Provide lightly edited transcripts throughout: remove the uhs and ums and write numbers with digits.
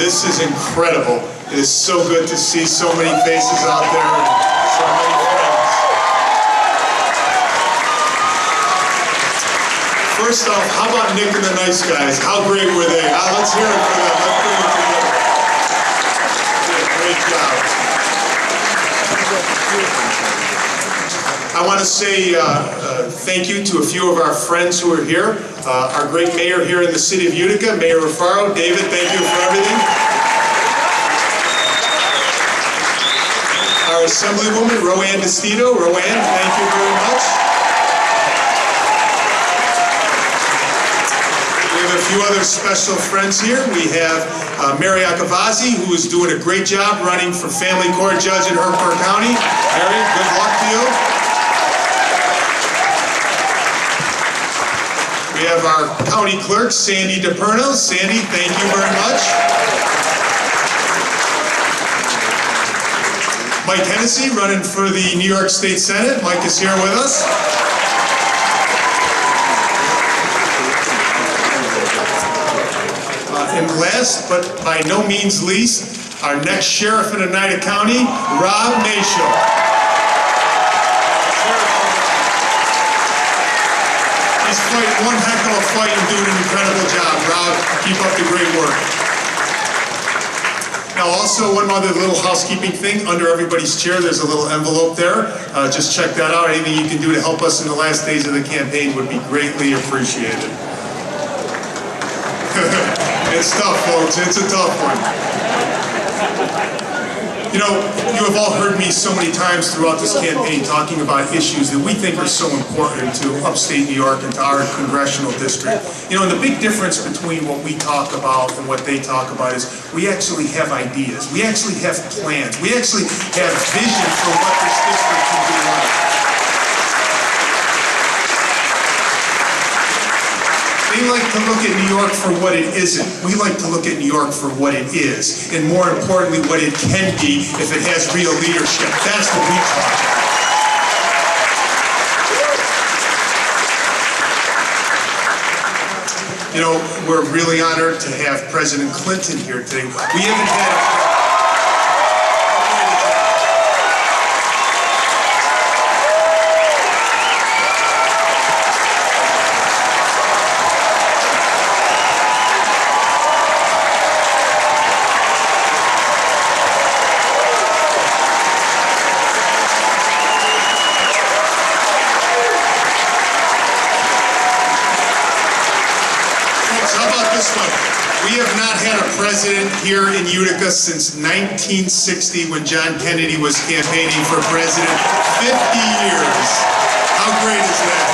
This is incredible. It is so good to see so many faces out there and so many friends. First off, how about Nick and the Nice Guys? How great were they? Let's hear it for them. Let's bring it together. Did a great job. I want to say thank you to a few of our friends who are here. Our great mayor here in the city of Utica, Mayor Rufaro. David, thank you for everything. Our Assemblywoman, Roanne Destito. Roanne, thank you very much. We have a few other special friends here. We have Mary Akavazi, who is doing a great job running for family court judge in Arcuri County. Mary, good luck to you. We have our county clerk, Sandy DePerno. Sandy, thank you very much. Mike Hennessy, running for the New York State Senate. Mike is here with us. And last, but by no means least, our next sheriff in Oneida County, Rob Nasho. He's fighting one heck of a fight and doing an incredible job. Rob, keep up the great work. Now also, one other little housekeeping thing. Under everybody's chair, there's a little envelope there. Just check that out. Anything you can do to help us in the last days of the campaign would be greatly appreciated. It's tough, folks. It's a tough one. You know, you have all heard me so many times throughout this campaign talking about issues that we think are so important to upstate New York and to our congressional district. You know, and the big difference between what we talk about and what they talk about is we actually have ideas. We actually have plans. We actually have vision for what this district can be like. They like to look at New York for what it isn't. We like to look at New York for what it is, and more importantly, what it can be if it has real leadership. That's what we talk about. You know, we're really honored to have President Clinton here today. We haven't had president here in Utica since 1960 when John Kennedy was campaigning for president. 50 years. How great is that?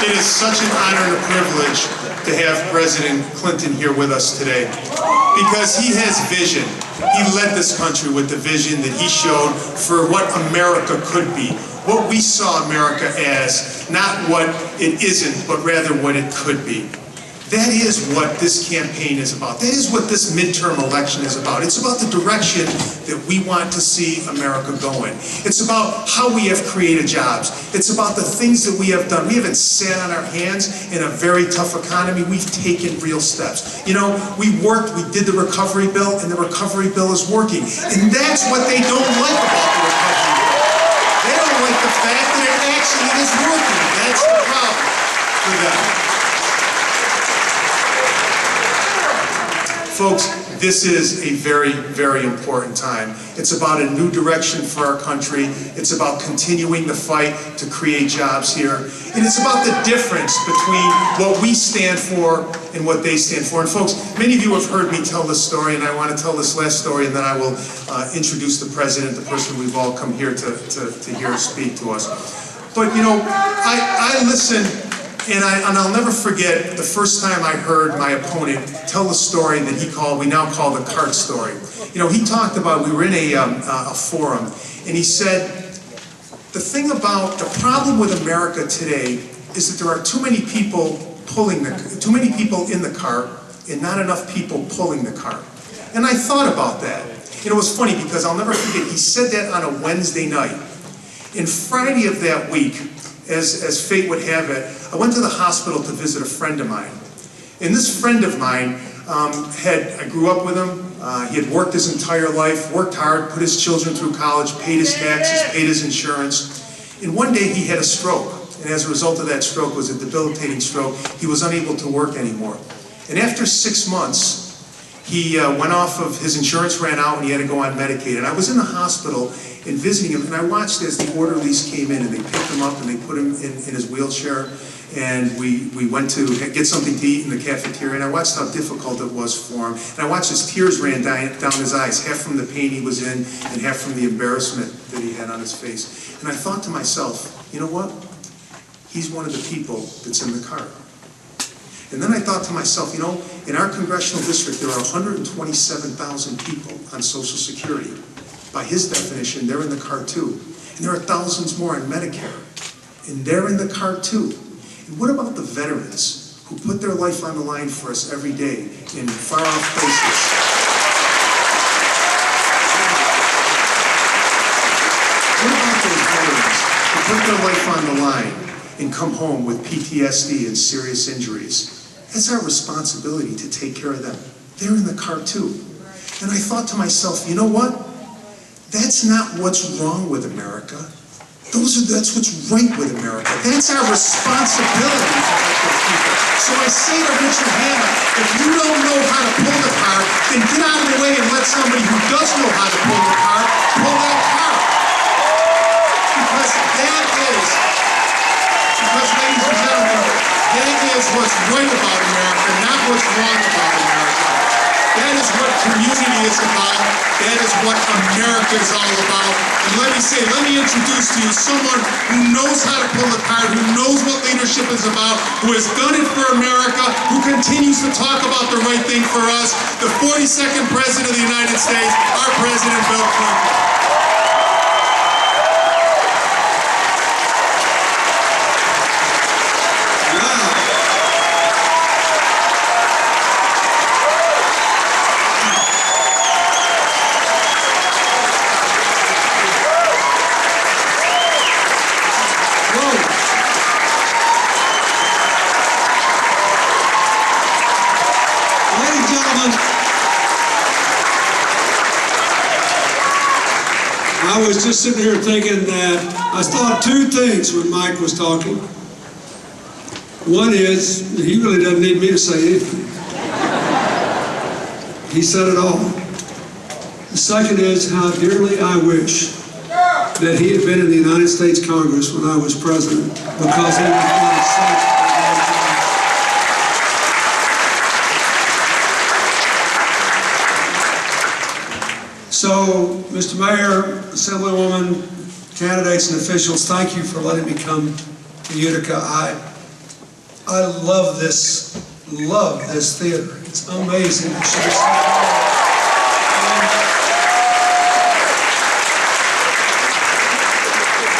It is such an honor and a privilege to have President Clinton here with us today because he has vision. He led this country with the vision that he showed for what America could be. What we saw America as, not what it isn't, but rather what it could be. That is what this campaign is about. That is what this midterm election is about. It's about the direction that we want to see America going. It's about how we have created jobs. It's about the things that we have done. We haven't sat on our hands in a very tough economy. We've taken real steps. You know, we worked, we did the recovery bill, and the recovery bill is working. And that's what they don't like about the recovery bill. They don't like the fact that it actually is working. That's the problem for them. Folks, this is a very, very important time. It's about a new direction for our country. It's about continuing the fight to create jobs here. And it's about the difference between what we stand for and what they stand for. And folks, many of you have heard me tell this story, and I want to tell this last story, and then I will introduce the president, the person we've all come here to hear speak to us. But, you know, I listen. And I'll never forget the first time I heard my opponent tell the story that we now call the cart story. You know, he talked about, we were in a forum, and he said, the problem with America today is that there are too many people in the cart and not enough people pulling the cart. And I thought about that. And it was funny because I'll never forget, he said that on a Wednesday night. And Friday of that week, as fate would have it, I went to the hospital to visit a friend of mine. And this friend of mine, I grew up with him. He had worked his entire life, worked hard, put his children through college, paid his taxes, paid his insurance. And one day he had a stroke. And as a result of that stroke, it was a debilitating stroke. He was unable to work anymore. And after 6 months, he went off of, his insurance ran out and he had to go on Medicaid. And I was in the hospital and visiting him, and I watched as the orderlies came in and they picked him up and they put him in his wheelchair. And we went to get something to eat in the cafeteria, and I watched how difficult it was for him. And I watched his tears ran down his eyes, half from the pain he was in and half from the embarrassment that he had on his face. And I thought to myself, you know what? He's one of the people that's in the cart. And then I thought to myself, you know, in our congressional district, there are 127,000 people on Social Security. By his definition, they're in the cart too. And there are thousands more on Medicare. And they're in the cart too. And what about the veterans who put their life on the line for us every day in far-off places? What about those veterans who put their life on the line and come home with PTSD and serious injuries? It's our responsibility to take care of them. They're in the cart too. And I thought to myself, you know what? That's not what's wrong with America. That's what's right with America. That's our responsibility to help those people. So I say to Richard Hanna, if you don't know how to pull the cart, then get out of the way and let somebody who does know how to pull the cart, pull that cart. Because ladies and gentlemen, that is what's right about America, not what's wrong about America. That is what community is about. That is what America is all about. And let me introduce to you someone who knows how to pull the cart, who knows what leadership is about, who has done it for America, who continues to talk about the right thing for us, the 42nd President of the United States, our President, Bill Clinton. I was just sitting here thinking that I thought two things when Mike was talking. One is, he really doesn't need me to say anything. He said it all. The second is how dearly I wish that he had been in the United States Congress when I was president, because he was one of such. So, Mr. Mayor, Assemblywoman, candidates and officials, thank you for letting me come to Utica. I love this theater. It's amazing.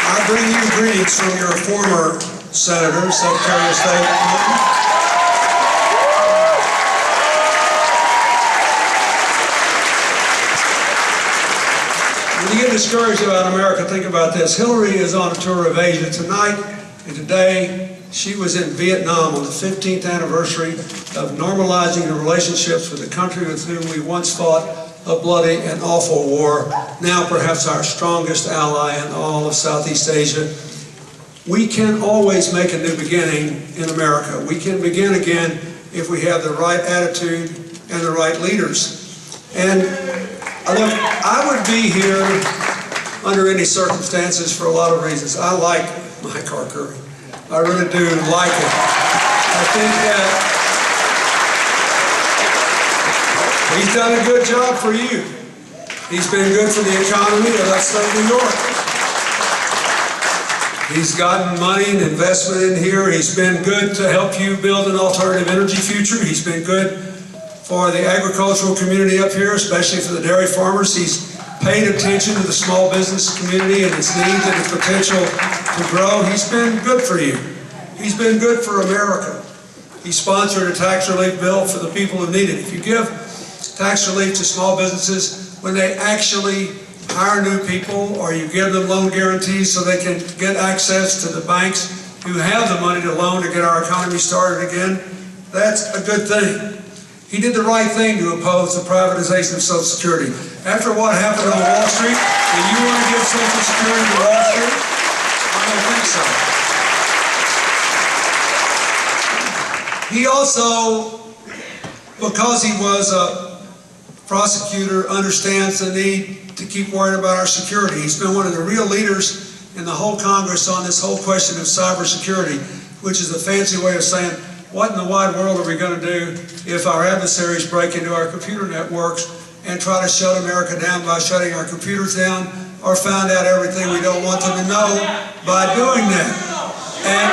I bring you greetings from your former Senator, Secretary of State. When you get discouraged about America, think about this. Hillary is on a tour of Asia tonight and today. She was in Vietnam on the 15th anniversary of normalizing the relationships with the country with whom we once fought a bloody and awful war, now perhaps our strongest ally in all of Southeast Asia. We can always make a new beginning in America. We can begin again if we have the right attitude and the right leaders. And look, I would be here under any circumstances for a lot of reasons. I like Mike Arcuri. I really do like it. I think that he's done a good job for you. He's been good for the economy of upstate New York. He's gotten money and investment in here. He's been good to help you build an alternative energy future. He's been good for the agricultural community up here, especially for the dairy farmers. He's paid attention to the small business community and its needs and its potential to grow. He's been good for you. He's been good for America. He sponsored a tax relief bill for the people who need it. If you give tax relief to small businesses when they actually hire new people, or you give them loan guarees so they can get access to the banks who have the money to loan to get our economy started again. That's a good thing. He did the right thing to oppose the privatization of Social Security. After what happened on Wall Street, do you want to give Social Security to Wall Street? I don't think so. He also, because he was a prosecutor, understands the need to keep worrying about our security. He's been one of the real leaders in the whole Congress on this whole question of cybersecurity, which is a fancy way of saying, what in the wide world are we going to do if our adversaries break into our computer networks and try to shut America down by shutting our computers down, or find out everything we don't want them to know by doing that? And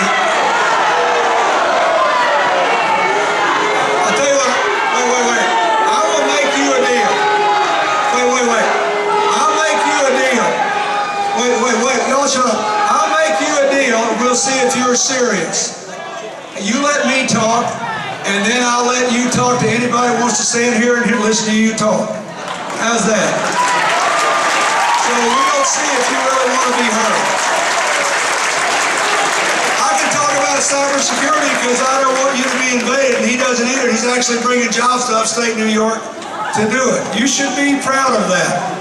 I'll tell you what, wait. I will make you a deal. Wait. I'll make you a deal. Wait, y'all shut up. I'll make you a deal, and we'll see if you're serious. You let me talk, and then I'll let you talk to anybody who wants to stand here and listen to you talk. How's that? So we'll see if you really want to be heard. I can talk about cybersecurity because I don't want you to be invaded, and he doesn't either. He's actually bringing jobs to upstate New York to do it. You should be proud of that.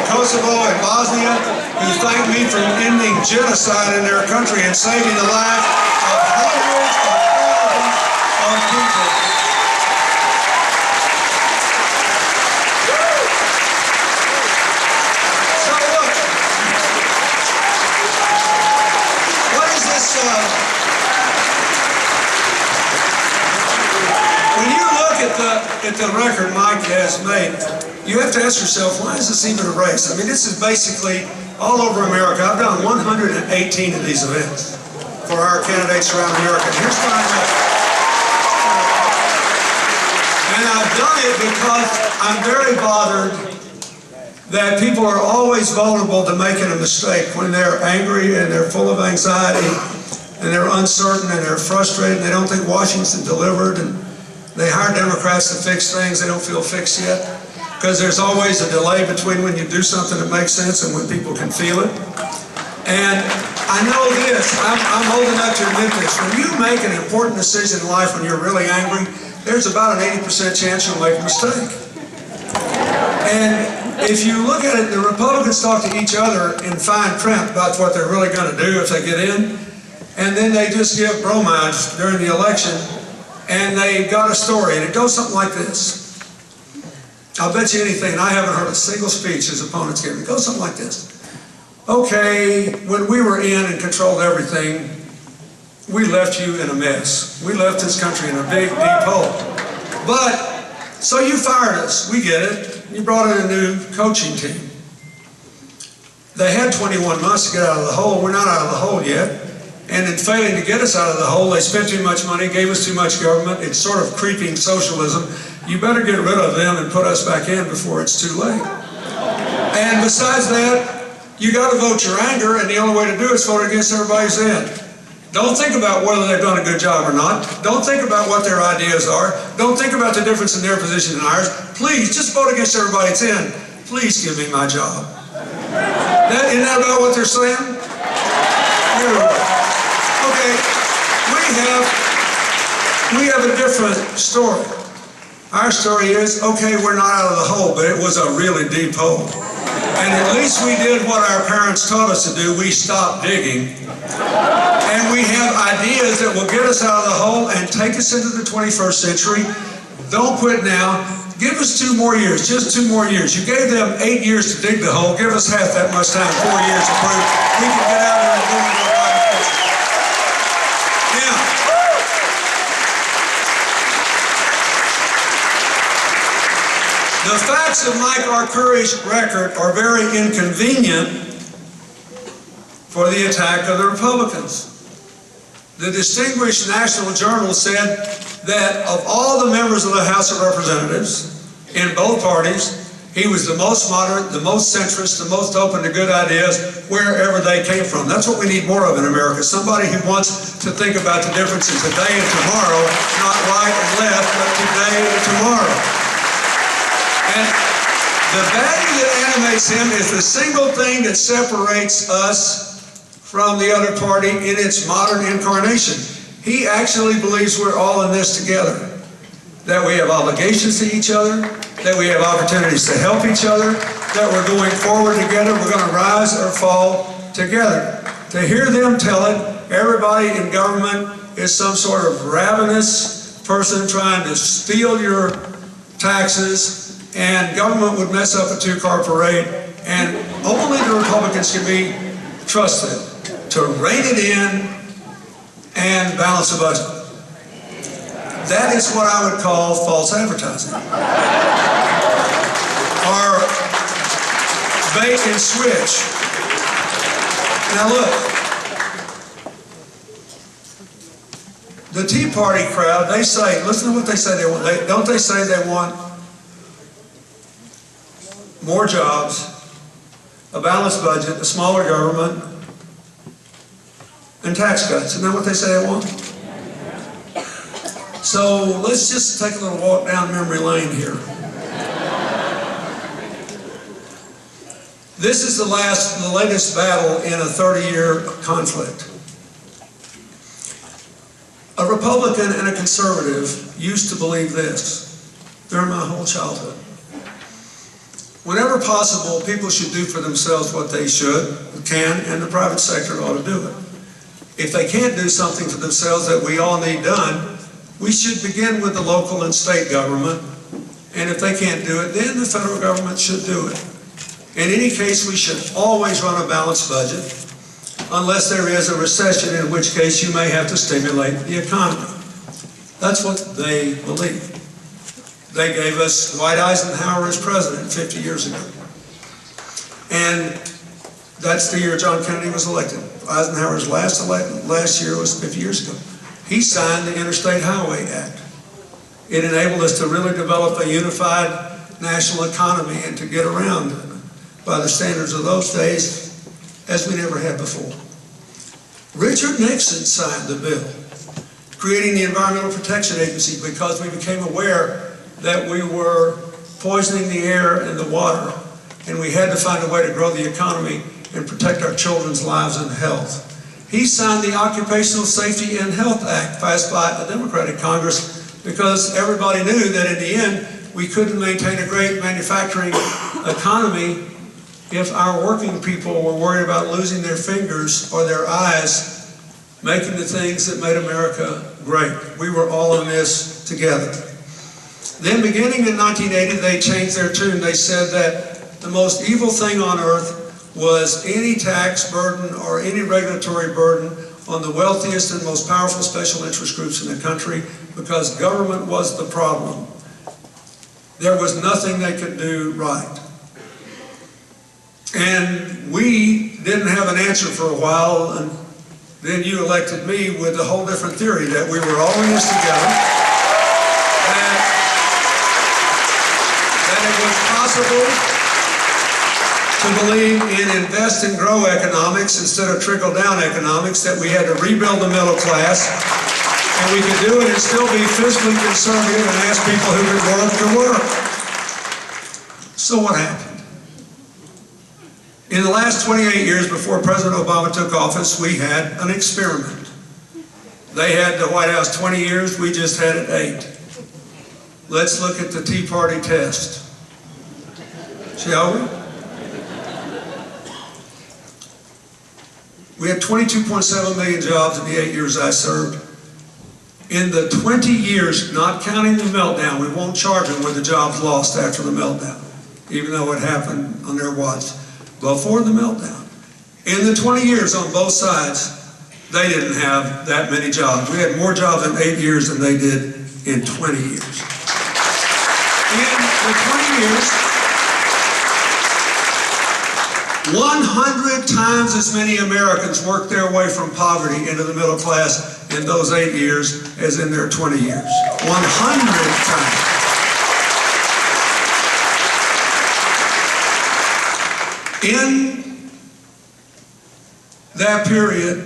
Kosovo and Bosnia, who thanked me for ending genocide in their country and saving the lives of hundreds of thousands of people. So look, what is this? When you look at the record Mike has made, you have to ask yourself, why is this even a race? I mean, this is basically all over America. I've done 118 of these events for our candidates around America. Here's what I know. And I've done it because I'm very bothered that people are always vulnerable to making a mistake when they're angry and they're full of anxiety and they're uncertain and they're frustrated and they don't think Washington delivered, and they hire Democrats to fix things they don't feel fixed yet. Because there's always a delay between when you do something that makes sense and when people can feel it. And I know this, I'm old enough to admit this, when you make an important decision in life when you're really angry, there's about an 80% chance you'll make a mistake. And if you look at it, the Republicans talk to each other in fine print about what they're really going to do if they get in, and then they just give bromides during the election, and they got a story, and it goes something like this. I'll bet you anything, and I haven't heard a single speech his opponents gave. It goes something like this. Okay, when we were in and controlled everything, we left you in a mess. We left this country in a big, deep hole. But, so you fired us. We get it. You brought in a new coaching team. They had 21 months to get out of the hole. We're not out of the hole yet. And in failing to get us out of the hole, they spent too much money, gave us too much government. It's sort of creeping socialism. You better get rid of them and put us back in before it's too late. And besides that, you got to vote your anger, and the only way to do it is vote against everybody's in. Don't think about whether they've done a good job or not. Don't think about what their ideas are. Don't think about the difference in their position and ours. Please, just vote against everybody's in. Please give me my job. Isn't that about what they're saying? Okay, we have a different story. Our story is, okay, we're not out of the hole, but it was a really deep hole. And at least we did what our parents taught us to do. We stopped digging. And we have ideas that will get us out of the hole and take us into the 21st century. Don't quit now. Give us 2 more years, just 2 more years. You gave them 8 years to dig the hole. Give us half that much time, 4 years to prove we can get out there and do it. The facts of Mike Arcuri's record are very inconvenient for the attack of the Republicans. The distinguished National Journal said that of all the members of the House of Representatives in both parties, He was the most moderate, the most centrist, the most open to good ideas, wherever they came from. That's what we need more of in America. Somebody who wants to think about the difference in today and tomorrow, not right and left, but today and tomorrow. And the value that animates him is the single thing that separates us from the other party in its modern incarnation. He actually believes we're all in this together, that we have obligations to each other, that we have opportunities to help each other, that we're going forward together, we're going to rise or fall together. To hear them tell it, everybody in government is some sort of ravenous person trying to steal your taxes, and government would mess up a two-car parade, and only the Republicans can be trusted to rein it in and balance the budget. That is what I would call false advertising. Or bait and switch. Now look, the Tea Party crowd, they say, listen to what they say they want. Don't they say they want more jobs, a balanced budget, a smaller government, and tax cuts? Isn't that what they say they want? So let's just take a little walk down memory lane here. This is the latest battle in a 30-year conflict. A Republican and a conservative used to believe this during my whole childhood. Whenever possible, people should do for themselves what they can, and the private sector ought to do it. If they can't do something for themselves that we all need done, we should begin with the local and state government, and if they can't do it, then the federal government should do it. In any case, we should always run a balanced budget, unless there is a recession, in which case you may have to stimulate the economy. That's what they believe. They gave us Dwight Eisenhower as president 50 years ago. And that's the year John Kennedy was elected. Eisenhower's last year was 50 years ago. He signed the Interstate Highway Act. It enabled us to really develop a unified national economy and to get around, by the standards of those days, as we never had before. Richard Nixon signed the bill, creating the Environmental Protection Agency, because we became aware that we were poisoning the air and the water, and we had to find a way to grow the economy and protect our children's lives and health. He signed the Occupational Safety and Health Act, passed by a Democratic Congress, because everybody knew that in the end, we couldn't maintain a great manufacturing economy if our working people were worried about losing their fingers or their eyes making the things that made America great. We were all in this together. Then beginning in 1980, they changed their tune. They said that the most evil thing on earth was any tax burden or any regulatory burden on the wealthiest and most powerful special interest groups in the country, because government was the problem. There was nothing they could do right. And we didn't have an answer for a while, and then you elected me with a whole different theory, that we were all in this together, that it was possible to believe in invest and grow economics instead of trickle-down economics, that we had to rebuild the middle class, and we could do it and still be fiscally conservative and ask people who could work to work. So what happened? In the last 28 years before President Obama took office, we had an experiment. They had the White House 20 years, we just had it 8. Let's look at the Tea Party test, shall we? We had 22.7 million jobs in the 8 years I served. In the 20 years, not counting the meltdown, we won't charge them with the jobs lost after the meltdown, even though it happened on their watch. Before the meltdown, in the 20 years on both sides, they didn't have that many jobs. We had more jobs in 8 years than they did in 20 years. In the 20 years, 100 times as many Americans worked their way from poverty into the middle class in those 8 years as in their 20 years. 100 times. In that period,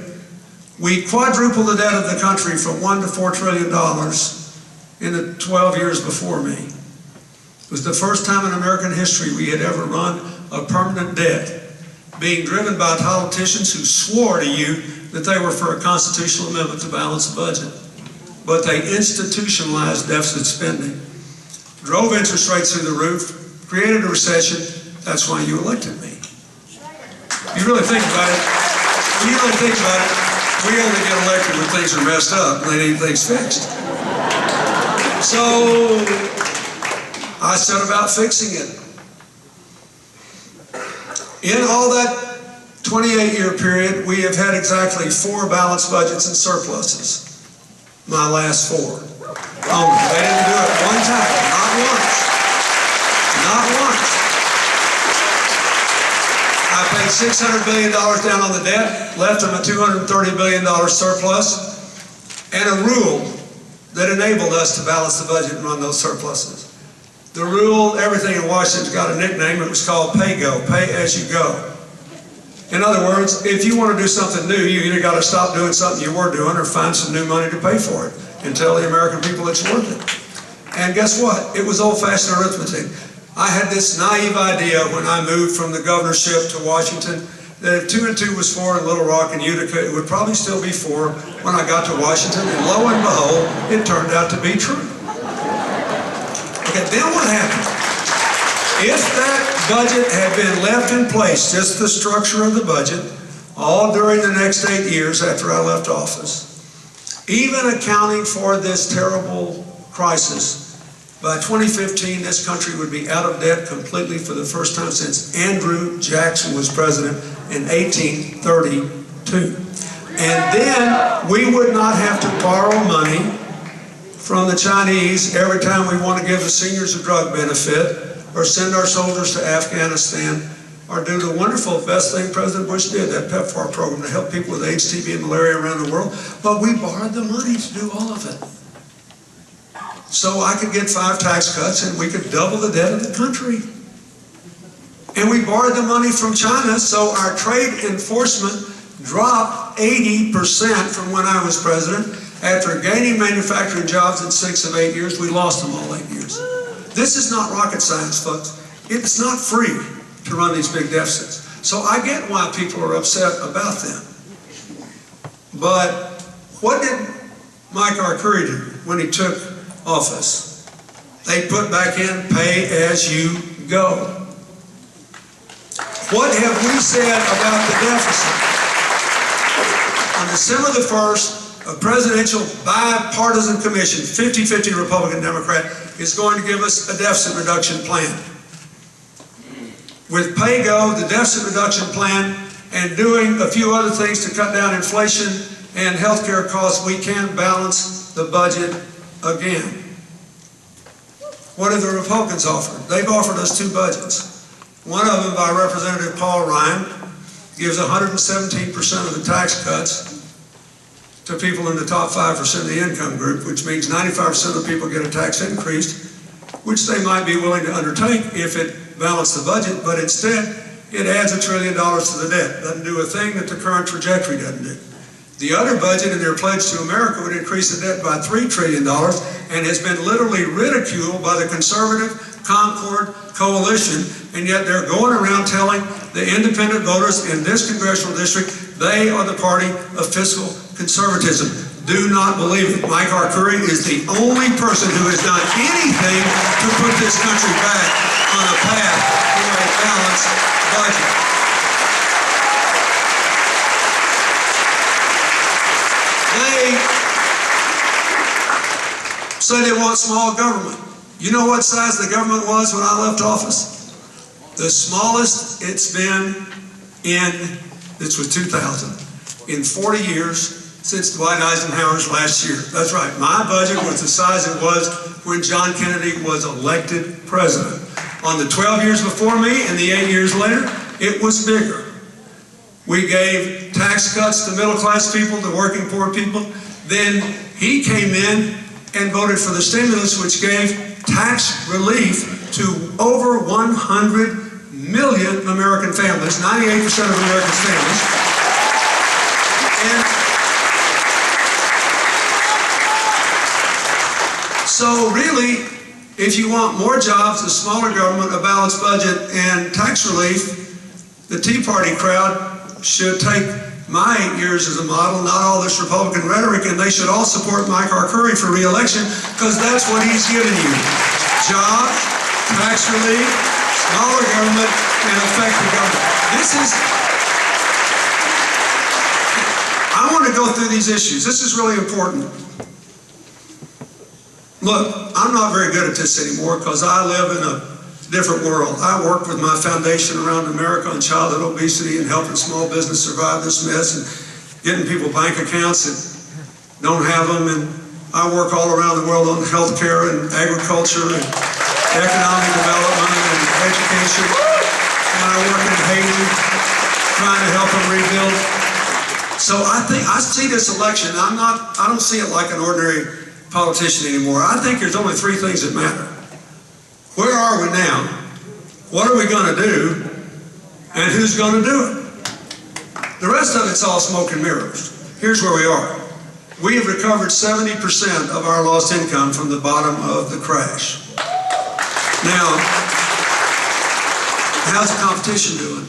we quadrupled the debt of the country from $1 to $4 trillion in the 12 years before me. It was the first time in American history we had ever run a permanent debt, being driven by politicians who swore to you that they were for a constitutional amendment to balance the budget. But they institutionalized deficit spending, drove interest rates through the roof, created a recession. That's why you elected me. You really think about it. When you really think about it, we only get elected when things are messed up and they need things fixed. So I set about fixing it. In all that 28-year period, we have had exactly 4 balanced budgets and surpluses. My last 4. Only. They didn't do it one time, not once. Not once. I paid $600 billion down on the debt, left them a $230 billion surplus, and a rule that enabled us to balance the budget and run those surpluses. The rule, everything in Washington's got a nickname. It was called pay-go, pay as you go. In other words, if you want to do something new, you either got to stop doing something you were doing or find some new money to pay for it and tell the American people it's worth it. And guess what? It was old-fashioned arithmetic. I had this naive idea when I moved from the governorship to Washington that if 2 and 2 was 4 in Little Rock and Utica, it would probably still be 4 when I got to Washington, and lo and behold, it turned out to be true. Okay, then what happened? If that budget had been left in place, just the structure of the budget, all during the next 8 years after I left office, even accounting for this terrible crisis, by 2015, this country would be out of debt completely for the first time since Andrew Jackson was president in 1832. And then we would not have to borrow money from the Chinese every time we want to give the seniors a drug benefit, or send our soldiers to Afghanistan, or do the wonderful best thing President Bush did, that PEPFAR program to help people with AIDS, TB, and malaria around the world. But we borrowed the money to do all of it. So I could get 5 tax cuts and we could double the debt of the country. And we borrowed the money from China, so our trade enforcement dropped 80% from when I was president. After gaining manufacturing jobs in 6 of 8 years, we lost them all 8 years. This is not rocket science, folks. It's not free to run these big deficits. So I get why people are upset about them. But what did Mike Arcuri do when he took office? They put back in pay as you go. What have we said about the deficit? On December the 1st, a presidential bipartisan commission, 50-50 Republican-Democrat, is going to give us a deficit reduction plan. With pay-go, the deficit reduction plan, and doing a few other things to cut down inflation and healthcare costs, we can balance the budget again. What have the Republicans offered? They've offered us 2 budgets. One of them, by Representative Paul Ryan, gives 117% of the tax cuts to people in the top 5% of the income group, which means 95% of the people get a tax increase, which they might be willing to undertake if it balanced the budget, but instead it adds $1 trillion to the debt. Doesn't do a thing that the current trajectory doesn't do. The other budget in their pledge to America would increase the debt by $3 trillion and has been literally ridiculed by the conservative Concord coalition, and yet they're going around telling the independent voters in this congressional district they are the party of fiscal conservatism. Do not believe it. Mike Arcuri is the only person who has done anything to put this country back on a path for a balanced budget. They say they want small government. You know what size the government was when I left office? The smallest it's been this was 2000, in 40 years since Dwight Eisenhower's last year. That's right, my budget was the size it was when John Kennedy was elected president. On the 12 years before me and the 8 years later, it was bigger. We gave tax cuts to middle-class people, to working poor people. Then he came in and voted for the stimulus, which gave tax relief to over 100 million American families, 98% of America's families. And so really, if you want more jobs, a smaller government, a balanced budget, and tax relief, the Tea Party crowd should take my 8 years as a model, not all this Republican rhetoric, and they should all support Mike Arcuri for re-election, because that's what he's given you. Jobs, tax relief, smaller government, and effective government. I want to go through these issues. This is really important. Look, I'm not very good at this anymore because I live in a different world. I work with my foundation around America on childhood obesity and helping small business survive this mess and getting people bank accounts that don't have them. And I work all around the world on healthcare and agriculture and economic development and education. And I work in Haiti trying to help them rebuild. So I see this election, I don't see it like an ordinary politician anymore. I think there's only three things that matter. Where are we now? What are we going to do? And who's going to do it? The rest of it's all smoke and mirrors. Here's where we are. We have recovered 70% of our lost income from the bottom of the crash. Now, how's the competition doing?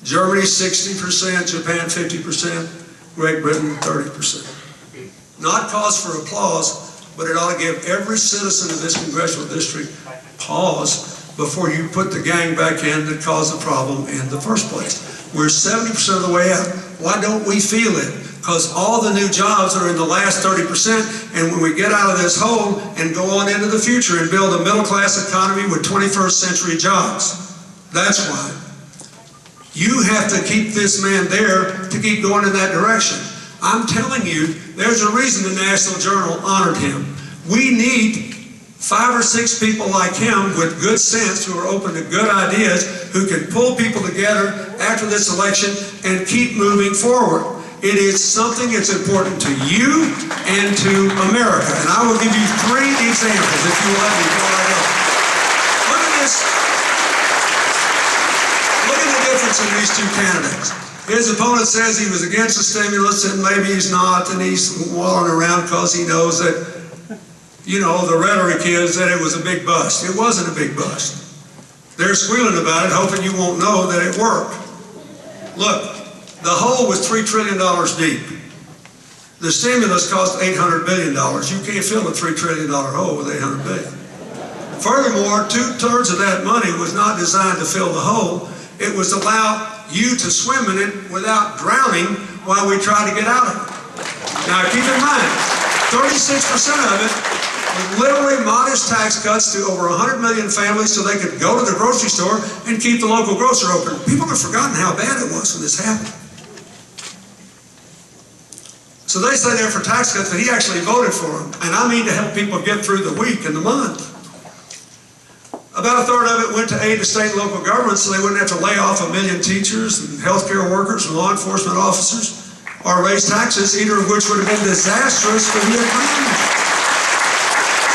Germany 60%, Japan 50%, Great Britain 30%. Not cause for applause, but it ought to give every citizen of this congressional district pause before you put the gang back in that caused the problem in the first place. We're 70% of the way out. Why don't we feel it? Because all the new jobs are in the last 30%, and when we get out of this hole and go on into the future and build a middle-class economy with 21st century jobs, that's why. You have to keep this man there to keep going in that direction. I'm telling you, there's a reason the National Journal honored him. We need 5 or 6 people like him with good sense who are open to good ideas, who can pull people together after this election and keep moving forward. It is something that's important to you and to America. And I will give you 3 examples, if you will let me, before I go. Look at this. Look at the difference in these 2 candidates. His opponent says he was against the stimulus, and maybe he's not, and he's walling around because he knows that, you know, the rhetoric is that it was a big bust. It wasn't a big bust. They're squealing about it, hoping you won't know that it worked. Look, the hole was $3 trillion deep. The stimulus cost $800 billion. You can't fill a $3 trillion hole with $800 billion. Furthermore, 2/3 of that money was not designed to fill the hole. It was to allow you to swim in it without drowning while we try to get out of it. Now keep in mind, 36% of it was literally modest tax cuts to over 100 million families so they could go to the grocery store and keep the local grocer open. People have forgotten how bad it was when this happened. So they say they're for tax cuts, but he actually voted for them. And I mean to help people get through the week and the month. About 1/3 of it went to aid to state and local governments so they wouldn't have to lay off 1 million teachers and healthcare workers and law enforcement officers or raise taxes, either of which would have been disastrous for the economy.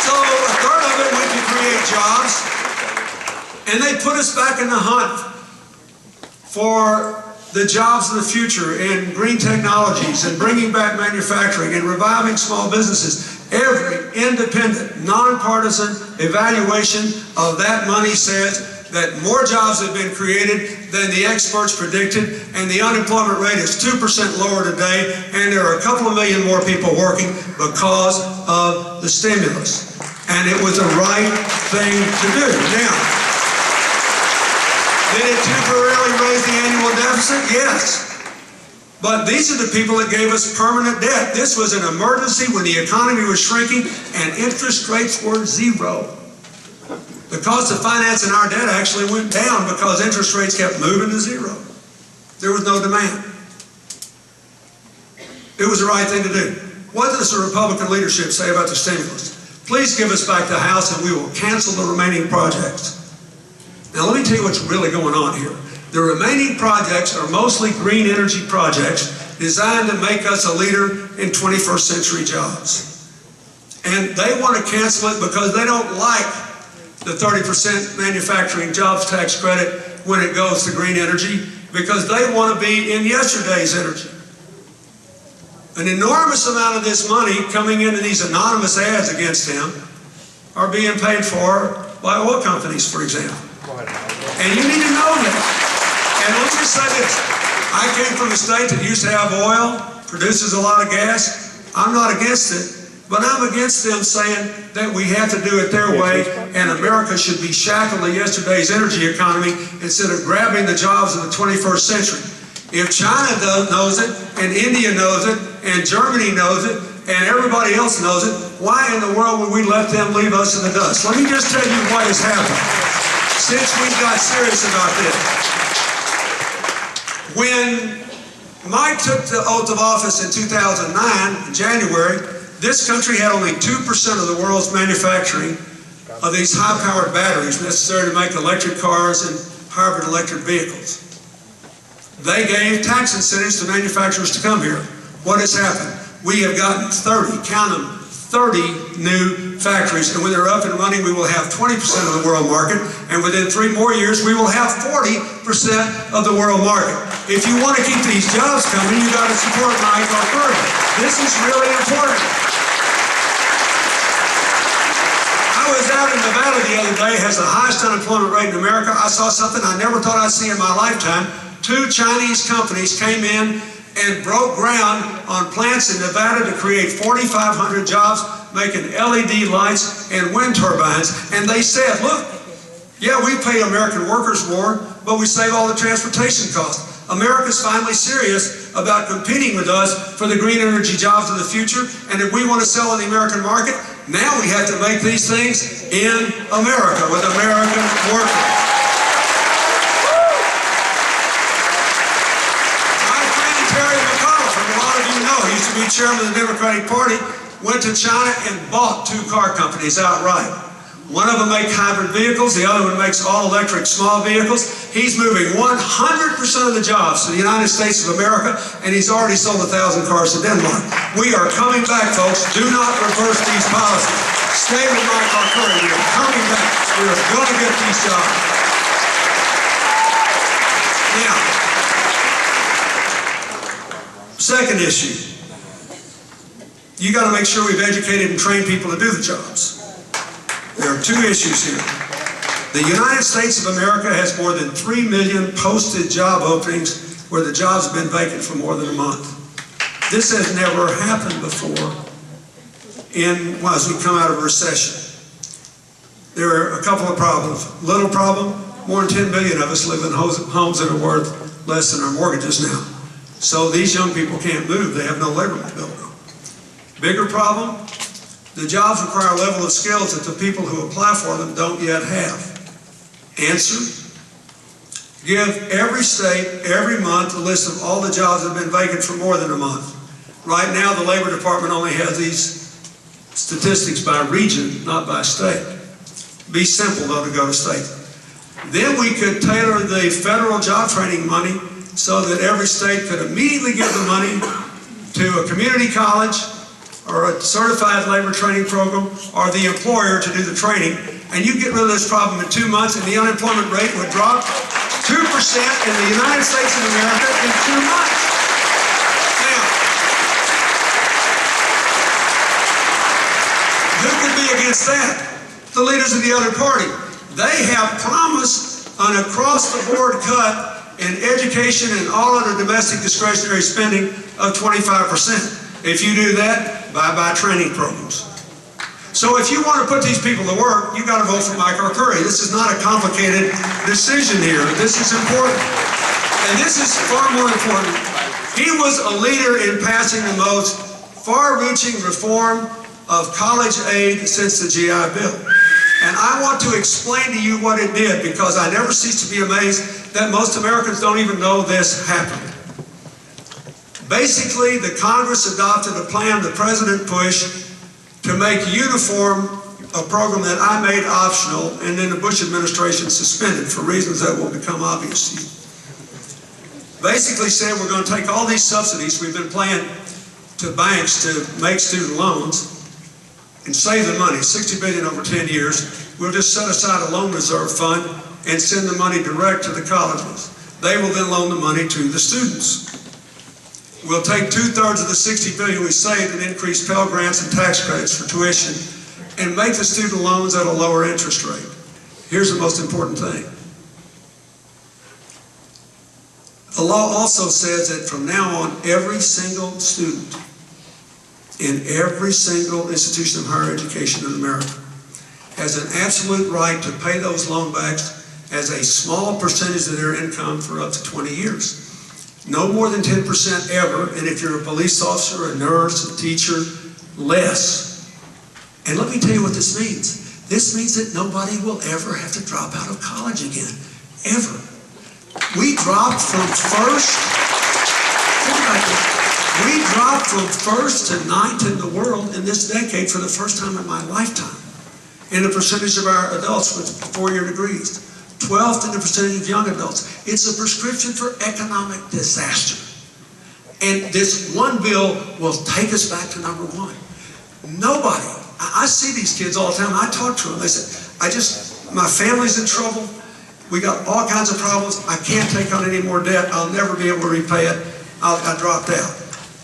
So 1/3 of it went to create jobs, and they put us back in the hunt for the jobs of the future in green technologies and bringing back manufacturing and reviving small businesses. Every independent, nonpartisan evaluation of that money says that more jobs have been created than the experts predicted, and the unemployment rate is 2% lower today, and there are a couple of million more people working because of the stimulus. And it was the right thing to do. Now, did it temporarily raise the annual deficit? Yes. But these are the people that gave us permanent debt. This was an emergency when the economy was shrinking and interest rates were 0. The cost of financing our debt actually went down because interest rates kept moving to 0. There was no demand. It was the right thing to do. What does the Republican leadership say about the stimulus? Please give us back the House and we will cancel the remaining projects. Now let me tell you what's really going on here. The remaining projects are mostly green energy projects designed to make us a leader in 21st century jobs. And they want to cancel it because they don't like the 30% manufacturing jobs tax credit, when it goes to green energy because they want to be in yesterday's energy. An enormous amount of this money coming into these anonymous ads against them are being paid for by oil companies, for example. And you need to know that. And let me just say this. I came from a state that used to have oil, produces a lot of gas. I'm not against it, but I'm against them saying that we have to do it their way and America should be shackled to yesterday's energy economy instead of grabbing the jobs of the 21st century. If China knows it, and India knows it, and Germany knows it, and everybody else knows it, why in the world would we let them leave us in the dust? Let me just tell you what has happened since we got serious about this. When Mike took the oath of office in 2009, in January, this country had only 2% of the world's manufacturing of these high-powered batteries necessary to make electric cars and hybrid electric vehicles. They gave tax incentives to manufacturers to come here. What has happened? We have gotten 30, count them, 30 new factories, and when they're up and running, we will have 20% of the world market, and within 3 more years, we will have 40% of the world market. If you want to keep these jobs coming, you got to support Mike Arcuri. This is really important. I was out in Nevada the other day, has the highest unemployment rate in America. I saw something I never thought I'd see in my lifetime. 2 Chinese companies came in and broke ground on plants in Nevada to create 4,500 jobs making LED lights and wind turbines. And they said, look, yeah, we pay American workers more, but we save all the transportation costs. America's finally serious about competing with us for the green energy jobs of the future. And if we want to sell in the American market, now we have to make these things in America with American workers. He used to be chairman of the Democratic Party, went to China and bought 2 car companies outright. One of them makes hybrid vehicles, the other one makes all-electric small vehicles. He's moving 100% of the jobs to the United States of America, and he's already sold 1,000 cars to Denmark. We are coming back, folks. Do not reverse these policies. Stay with Mike Arcuri. We are coming back. We are going to get these jobs. Now, second issue. You got to make sure we've educated and trained people to do the jobs. There are 2 issues here. The United States of America has more than 3 million posted job openings where the jobs have been vacant for more than a month. This has never happened before as we come out of a recession. There are a couple of problems. Little problem, more than 10 million of us live in homes that are worth less than our mortgages now. So these young people can't move. They have no labor mobility. Bigger problem, the jobs require a level of skills that the people who apply for them don't yet have. Answer, give every state, every month, a list of all the jobs that have been vacant for more than a month. Right now, the Labor Department only has these statistics by region, not by state. Be simple, though, to go to state. Then we could tailor the federal job training money so that every state could immediately give the money to a community college or a certified labor training program or the employer to do the training, and you get rid of this problem in 2 months and the unemployment rate would drop 2% in the United States of America in 2 months. Now, who could be against that? The leaders of the other party. They have promised an across-the-board cut in education and all other domestic discretionary spending of 25%. If you do that, bye-bye training programs. So if you want to put these people to work, you got to vote for Mike Arcuri. This is not a complicated decision here. This is important. And this is far more important. He was a leader in passing the most far-reaching reform of college aid since the GI Bill. And I want to explain to you what it did, because I never cease to be amazed that most Americans don't even know this happened. Basically, the Congress adopted a plan the President pushed to make uniform a program that I made optional, and then the Bush administration suspended for reasons that will become obvious to you. Basically said we're going to take all these subsidies we've been paying to banks to make student loans and save the money, $60 billion over 10 years. We'll just set aside a loan reserve fund and send the money direct to the colleges. They will then loan the money to the students. We'll take 2/3 of the $60 billion we saved and increase Pell Grants and tax credits for tuition and make the student loans at a lower interest rate. Here's the most important thing. The law also says that from now on, every single student in every single institution of higher education in America has an absolute right to pay those loan backs as a small percentage of their income for up to 20 years. No more than 10% ever, and if you're a police officer, a nurse, a teacher, less. And let me tell you what this means. This means that nobody will ever have to drop out of college again, ever. We dropped from first, we dropped from first to ninth in the world in this decade for the first time in my lifetime. In the percentage of our adults with 4-year degrees. 12th in the percentage of young adults. It's a prescription for economic disaster. And this one bill will take us back to number one. Nobody, I see these kids all the time, I talk to them, they say, my family's in trouble, we got all kinds of problems, I can't take on any more debt, I'll never be able to repay it, I dropped out.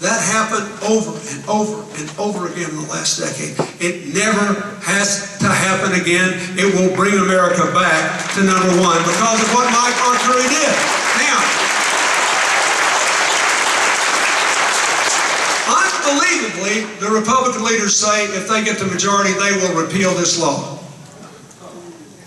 That happened over and over and over again in the last decade. It never has to happen again. It will bring America back to number one because of what Mike Arcuri did. Now, unbelievably, the Republican leaders say if they get the majority, they will repeal this law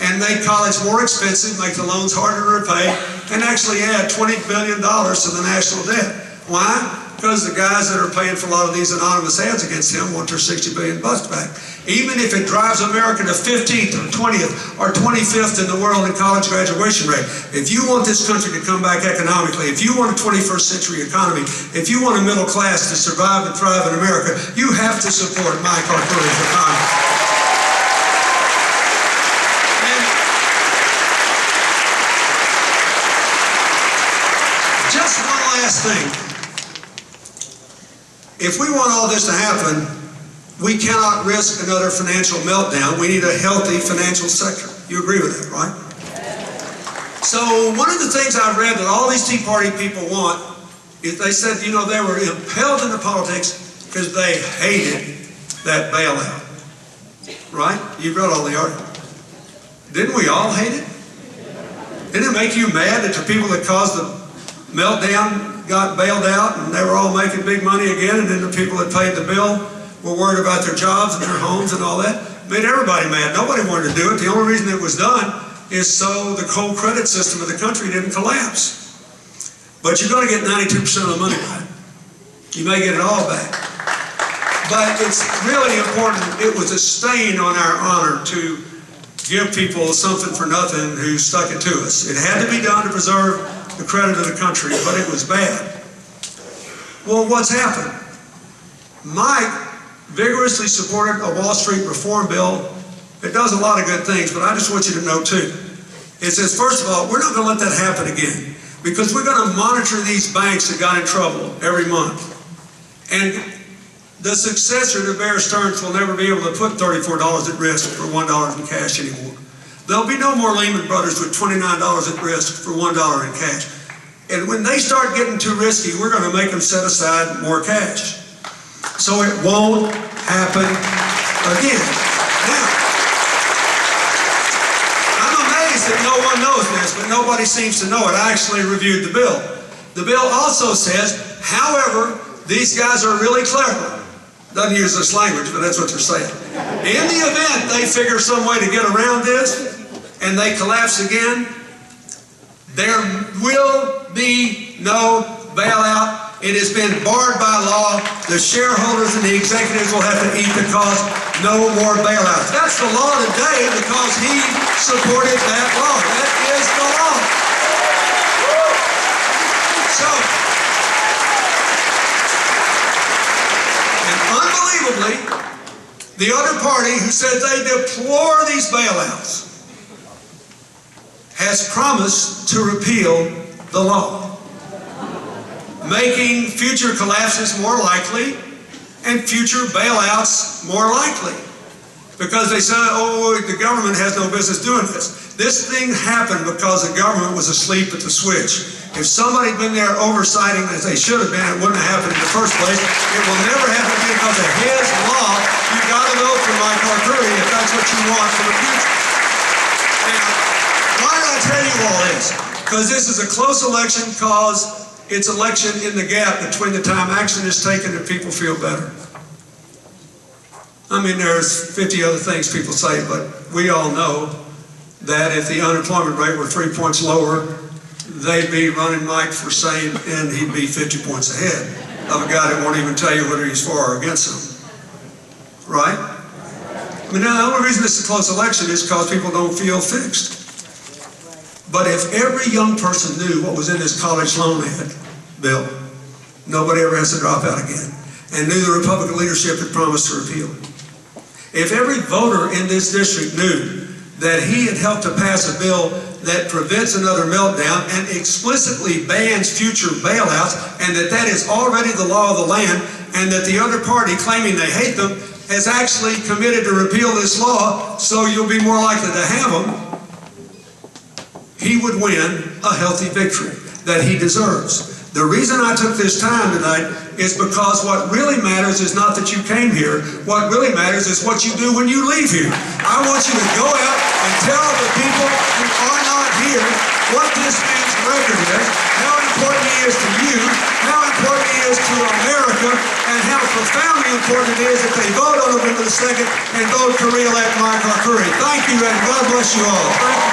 and make college more expensive, make the loans harder to repay, and actually add $20 billion to the national debt. Why? Because the guys that are paying for a lot of these anonymous ads against him want their $60 billion back. Even if it drives America to 15th or 20th or 25th in the world in college graduation rate, if you want this country to come back economically, if you want a 21st century economy, if you want a middle class to survive and thrive in America, you have to support Mike Arcuri for Congress. And just one last thing. If we want all this to happen, we cannot risk another financial meltdown. We need a healthy financial sector. You agree with that, right? So one of the things I've read that all these Tea Party people want is they said, you know, they were impelled into politics because they hated that bailout. Right? You read all the article. Didn't we all hate it? Didn't it make you mad that the people that caused the meltdown got bailed out and they were all making big money again, and then the people that paid the bill were worried about their jobs and their homes and all that? Made everybody mad. Nobody wanted to do it. The only reason it was done is so the cold credit system of the country didn't collapse. But you're going to get 92% of the money back. You may get it all back. But it's really important. It was a stain on our honor to give people something for nothing who stuck it to us. It had to be done to preserve the credit of the country, but it was bad. Well, what's happened? Mike vigorously supported a Wall Street reform bill. It does a lot of good things, but I just want you to know too. It says, first of all, we're not going to let that happen again because we're going to monitor these banks that got in trouble every month. And the successor to Bear Stearns will never be able to put $34 at risk for $1 in cash anymore. There'll be no more Lehman Brothers with $29 at risk for $1 in cash. And when they start getting too risky, we're going to make them set aside more cash. So it won't happen again. Now, I'm amazed that no one knows this, but nobody seems to know it. I actually reviewed the bill. The bill also says, however, these guys are really clever. Doesn't use this language, but that's what they're saying. In the event they figure some way to get around this, and they collapse again, there will be no bailout. It has been barred by law. The shareholders and the executives will have to eat the cost. No more bailouts. That's the law today because he supported that law. That is the law. So, and unbelievably, the other party who said they deplore these bailouts has promised to repeal the law, making future collapses more likely and future bailouts more likely. because they said, oh, the government has no business doing this. This thing happened because the government was asleep at the switch. If somebody had been there oversighting as they should have been, it wouldn't have happened in the first place. It will never happen again because of his law. You got to vote for Mike Arcuri if that's what you want for the future. Now, why do I tell you all this? Because this is a close election, because it's election in the gap between the time action is taken and people feel better. I mean, there's 50 other things people say, but we all know that if the unemployment rate were 3 points lower, they'd be running Mike for saying, and he'd be 50 points ahead of a guy that won't even tell you whether he's for or against him. Right? I mean, the only reason this is a close election is because people don't feel fixed. But if every young person knew what was in this college loan bill, nobody ever has to drop out again, and knew the Republican leadership had promised to repeal it. If every voter in this district knew that he had helped to pass a bill that prevents another meltdown and explicitly bans future bailouts, and that is already the law of the land, and that the other party, claiming they hate them, has actually committed to repeal this law so you'll be more likely to have them, he would win a healthy victory that he deserves. The reason I took this time tonight is because what really matters is not that you came here. What really matters is what you do when you leave here. I want you to go out and tell the people who are not here what this man's record is, how important he is to you, how important he is to America, and how profoundly important it is that they vote on November the 2nd and vote to re-elect Mike Arcuri. Thank you, and God bless you all. Thank you.